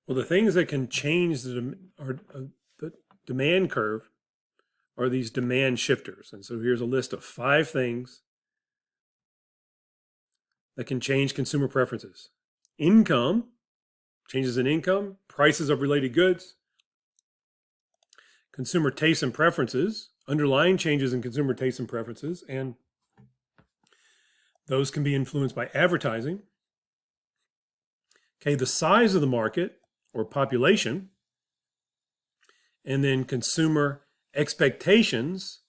Well, the things that can change the demand curve are these demand shifters. And so here's a list of 5 things that can change consumer preferences. Income, changes in income, prices of related goods, consumer tastes and preferences, underlying changes in consumer tastes and preferences, and those can be influenced by advertising. Okay, the size of the market or population, and then consumer expectations.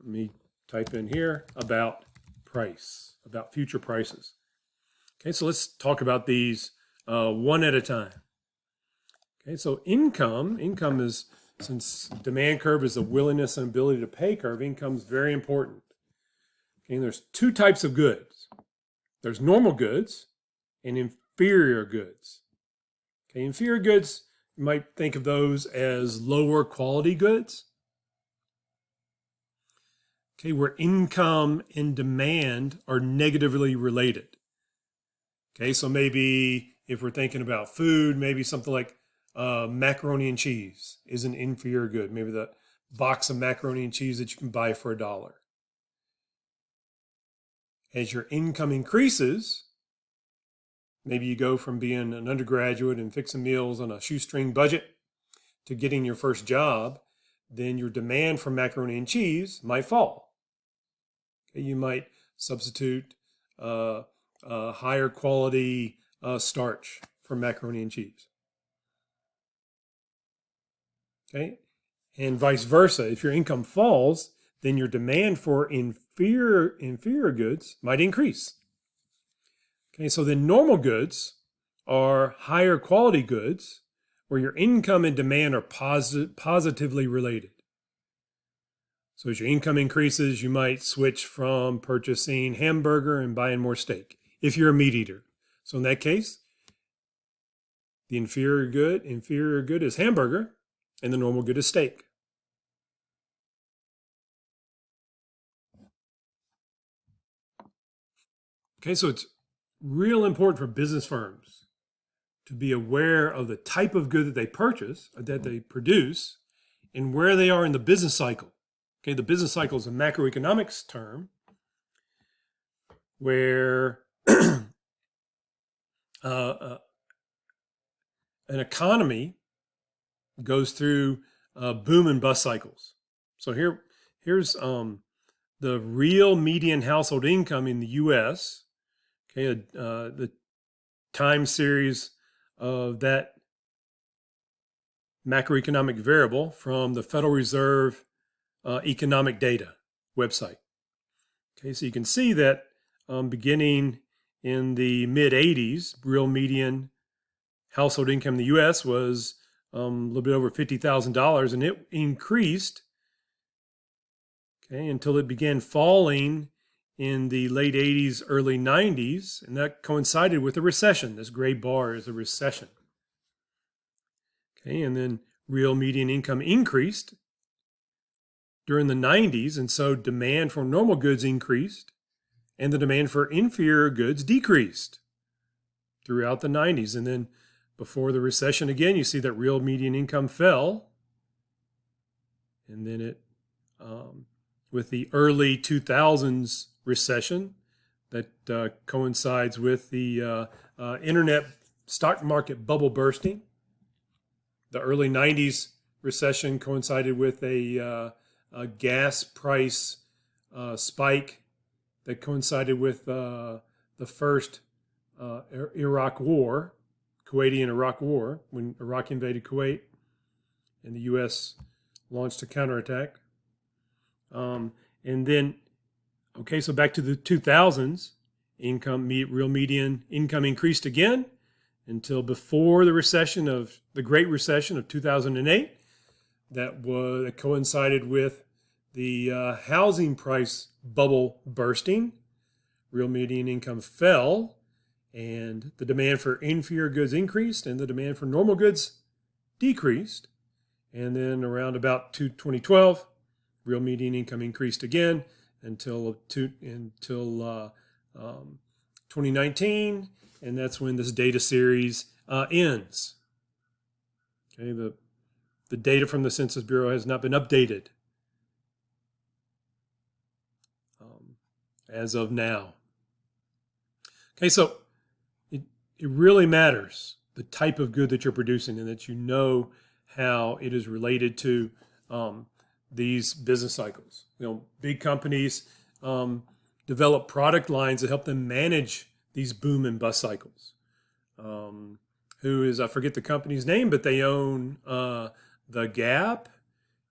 Let me type in here about price, about future prices. Okay, so let's talk about these one at a time. Okay, so income is, since demand curve is the willingness and ability to pay curve, income is very important. Okay, and there's 2 types of goods. There's normal goods and inferior goods. Okay, inferior goods, you might think of those as lower quality goods. Okay, where income and demand are negatively related. Okay, so maybe if we're thinking about food, maybe something like macaroni and cheese is an inferior good. Maybe the box of macaroni and cheese that you can buy for $1. As your income increases, maybe you go from being an undergraduate and fixing meals on a shoestring budget to getting your first job, then your demand for macaroni and cheese might fall. Okay, you might substitute higher quality starch for macaroni and cheese. Okay, and vice versa. If your income falls, then your demand for inferior goods might increase. Okay, so then normal goods are higher quality goods where your income and demand are positively related. So as your income increases, you might switch from purchasing hamburger and buying more steak if you're a meat eater. So in that case, the inferior good is hamburger, and the normal good is steak. Okay, so it's real important for business firms to be aware of the type of good that they purchase, that they produce, and where they are in the business cycle. Okay, the business cycle is a macroeconomics term where an economy goes through boom and bust cycles. So here's the real median household income in the U.S. Okay, the time series of that macroeconomic variable from the Federal Reserve economic data website. Okay, so you can see that beginning in the mid 80s, real median household income in the U.S. was a little bit over $50,000, and it increased, okay, until it began falling in the late 80s, early 90s, and that coincided with a recession. This gray bar is a recession. Okay, and then real median income increased during the 90s, and so demand for normal goods increased, and the demand for inferior goods decreased throughout the 90s. And then before the recession, again, you see that real median income fell, and then it, with the early 2000s recession that coincides with the internet stock market bubble bursting. The early 90s recession coincided with a gas price spike that coincided with the first Iraq War, Kuwaiti and Iraq War, when Iraq invaded Kuwait and the U.S. launched a counterattack. And then, okay, so back to the 2000s, real median income increased again until before the recession of the Great Recession of 2008. That coincided with the housing price bubble bursting. Real median income fell, and the demand for inferior goods increased, and the demand for normal goods decreased. And then around about 2012, real median income increased again until 2019, and that's when this data series ends. Okay, the data from the Census Bureau has not been updated as of now. Okay, so it really matters the type of good that you're producing and that you know how it is related to these business cycles. Big companies develop product lines that help them manage these boom and bust cycles. I forget the company's name, but they own The Gap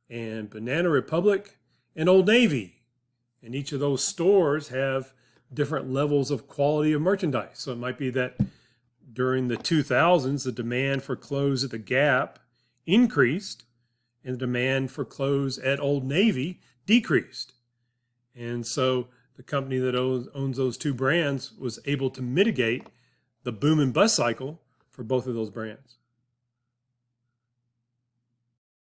and Banana Republic and Old Navy. And each of those stores have different levels of quality of merchandise. So it might be that during the 2000s, the demand for clothes at The Gap increased and the demand for clothes at Old Navy decreased. And so the company that owns those two brands was able to mitigate the boom and bust cycle for both of those brands.